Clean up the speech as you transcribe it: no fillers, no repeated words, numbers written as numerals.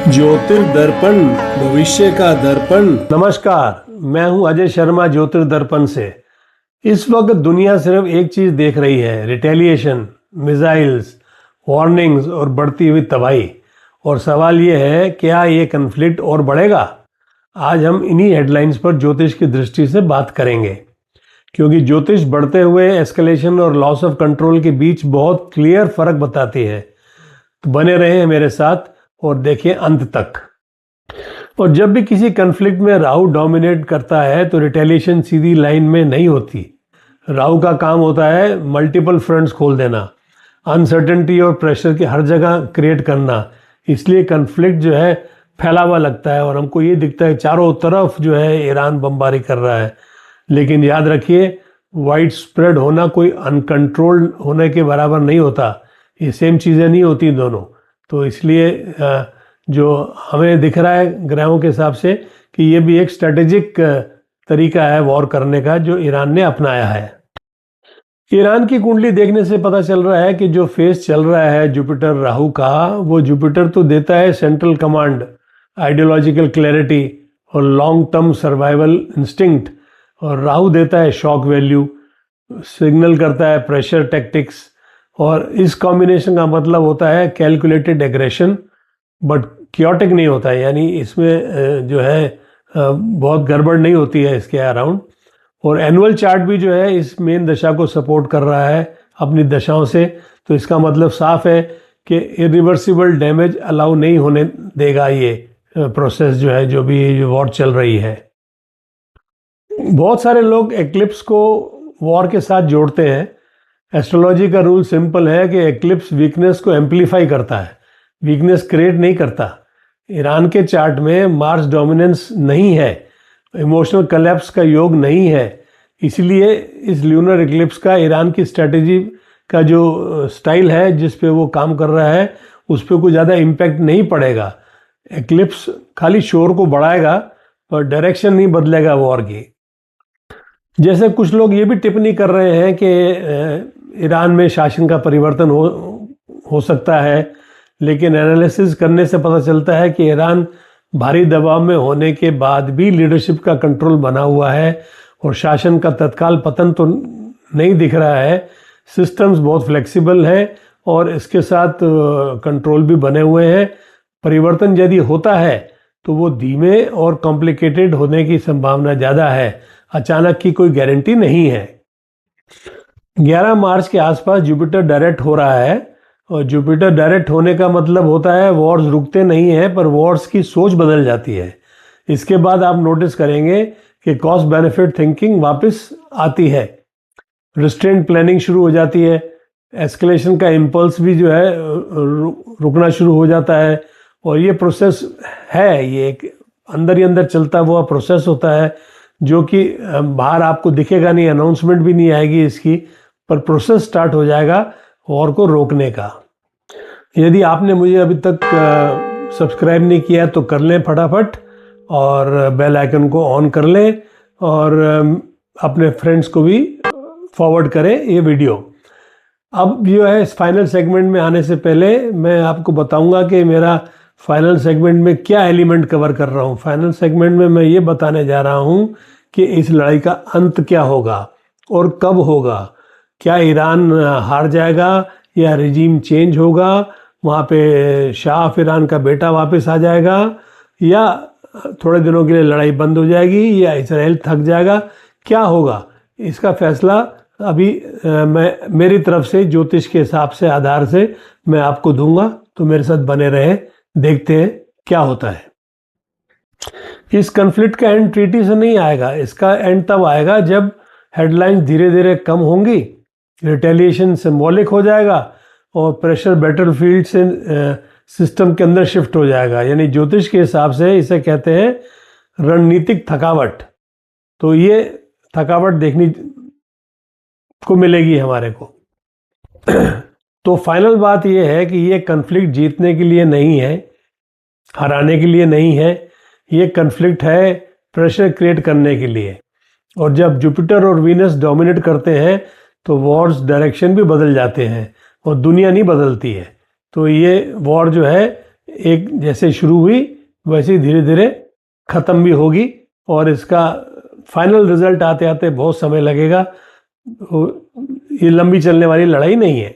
ज्योतिर्दर्पण, भविष्य का दर्पण। नमस्कार, मैं हूं अजय शर्मा ज्योतिर्दर्पण से। इस वक्त दुनिया सिर्फ एक चीज देख रही है, रिटेलिएशन, मिसाइल्स, वार्निंग्स और बढ़ती हुई तबाही। और सवाल ये है, क्या ये कन्फ्लिक्ट और बढ़ेगा? आज हम इन्हीं हेडलाइंस पर ज्योतिष की दृष्टि से बात करेंगे, क्योंकि ज्योतिष बढ़ते हुए एस्केलेशन और लॉस ऑफ कंट्रोल के बीच बहुत क्लियर फर्क बताती है। तो बने रहे मेरे साथ और देखिए अंत तक। और जब भी किसी कन्फ्लिक्ट में राहु डोमिनेट करता है तो रिटेलिएशन सीधी लाइन में नहीं होती। राहु का काम होता है मल्टीपल फ्रंट्स खोल देना, अनसर्टेनिटी और प्रेशर की हर जगह क्रिएट करना। इसलिए कन्फ्लिक्ट जो है फैला हुआ लगता है और हमको ये दिखता है चारों तरफ जो है ईरान बमबारी कर रहा है। लेकिन याद रखिए, वाइड स्प्रेड होना कोई अनकंट्रोल्ड होने के बराबर नहीं होता। ये सेम चीज़ें नहीं होती दोनों। तो इसलिए जो हमें दिख रहा है ग्रहों के हिसाब से कि ये भी एक स्ट्रेटेजिक तरीका है वॉर करने का जो ईरान ने अपनाया है। ईरान की कुंडली देखने से पता चल रहा है कि जो फेस चल रहा है जुपिटर राहु का, वो जुपिटर तो देता है सेंट्रल कमांड, आइडियोलॉजिकल क्लैरिटी और लॉन्ग टर्म सर्वाइवल इंस्टिंक्ट, और राहु देता है शॉक वैल्यू, सिग्नल करता है प्रेशर टैक्टिक्स। और इस कॉम्बिनेशन का मतलब होता है कैलकुलेटेड एग्रेशन, बट क्योटिक नहीं होता है, यानी इसमें जो है बहुत गड़बड़ नहीं होती है इसके अराउंड। और एनुअल चार्ट भी जो है इस मेन दशा को सपोर्ट कर रहा है अपनी दशाओं से। तो इसका मतलब साफ है कि इरिवर्सिबल डैमेज अलाउ नहीं होने देगा ये प्रोसेस जो है, जो भी वॉर चल रही है। बहुत सारे लोग एक्लिप्स को वॉर के साथ जोड़ते हैं। एस्ट्रोलॉजी का रूल सिंपल है कि एक्लिप्स वीकनेस को एम्पलीफाई करता है, वीकनेस क्रिएट नहीं करता। ईरान के चार्ट में मार्स डोमिनेंस नहीं है, इमोशनल कलेप्स का योग नहीं है। इसलिए इस ल्यूनर एक्लिप्स का ईरान की स्ट्रेटेजी का जो स्टाइल है, जिस पे वो काम कर रहा है, उस पर कोई ज़्यादा इम्पैक्ट नहीं पड़ेगा। एक्लिप्स खाली शोर को बढ़ाएगा पर डायरेक्शन नहीं बदलेगा वॉर की। जैसे कुछ लोग ये भी टिप्पणी कर रहे हैं कि ईरान में शासन का परिवर्तन हो सकता है, लेकिन एनालिसिस करने से पता चलता है कि ईरान भारी दबाव में होने के बाद भी लीडरशिप का कंट्रोल बना हुआ है और शासन का तत्काल पतन तो नहीं दिख रहा है। सिस्टम्स बहुत फ्लेक्सिबल है और इसके साथ कंट्रोल भी बने हुए हैं। परिवर्तन यदि होता है तो वो धीमे और कॉम्प्लिकेटेड होने की संभावना ज़्यादा है, अचानक की कोई गारंटी नहीं है। 11 मार्च के आसपास जुपिटर डायरेक्ट हो रहा है, और जुपिटर डायरेक्ट होने का मतलब होता है वॉर्स रुकते नहीं हैं, पर वॉर्स की सोच बदल जाती है। इसके बाद आप नोटिस करेंगे कि कॉस्ट बेनिफिट थिंकिंग वापस आती है, रिस्ट्रेंट प्लानिंग शुरू हो जाती है, एस्केलेशन का इम्पल्स भी जो है रुकना शुरू हो जाता है। और ये प्रोसेस है, ये एक अंदर ही अंदर चलता हुआ प्रोसेस होता है, जो कि बाहर आपको दिखेगा नहीं, अनाउंसमेंट भी नहीं आएगी इसकी, पर प्रोसेस स्टार्ट हो जाएगा वॉर को रोकने का। यदि आपने मुझे अभी तक सब्सक्राइब नहीं किया है तो कर लें फटाफट, और बेल आइकन को ऑन कर लें, और अपने फ्रेंड्स को भी फॉरवर्ड करें ये वीडियो। अब जो है इस फाइनल सेगमेंट में आने से पहले मैं आपको बताऊंगा कि मेरा फाइनल सेगमेंट में क्या एलिमेंट कवर कर रहा हूँ। फाइनल सेगमेंट में मैं ये बताने जा रहा हूँ कि इस लड़ाई का अंत क्या होगा और कब होगा। क्या ईरान हार जाएगा या रिजीम चेंज होगा, वहाँ पे शाह ऑफ ईरान का बेटा वापस आ जाएगा, या थोड़े दिनों के लिए लड़ाई बंद हो जाएगी, या इसराइल थक जाएगा, क्या होगा? इसका फैसला अभी मैं मेरी तरफ से ज्योतिष के हिसाब से आधार से मैं आपको दूंगा। तो मेरे साथ बने रहें, देखते हैं क्या होता है। इस कन्फ्लिक्ट का एंड ट्रीटी से नहीं आएगा, इसका एंड तब आएगा जब हेडलाइंस धीरे धीरे कम होंगी, रिटेलिएशन सिंबॉलिक हो जाएगा और प्रेशर बैटलफील्ड से सिस्टम के अंदर शिफ्ट हो जाएगा। यानी ज्योतिष के हिसाब से इसे कहते हैं रणनीतिक थकावट। तो ये थकावट देखनी को मिलेगी हमारे को। तो फाइनल बात यह है कि ये कन्फ्लिक्ट जीतने के लिए नहीं है, हराने के लिए नहीं है। ये कन्फ्लिक्ट है प्रेशर क्रिएट करने के लिए। और जब जुपिटर और वीनस डोमिनेट करते हैं तो वॉर्स डायरेक्शन भी बदल जाते हैं और दुनिया नहीं बदलती है। तो ये वॉर जो है एक जैसे शुरू हुई वैसे ही धीरे धीरे ख़त्म भी होगी, और इसका फाइनल रिजल्ट आते आते बहुत समय लगेगा। ये लंबी चलने वाली लड़ाई नहीं है।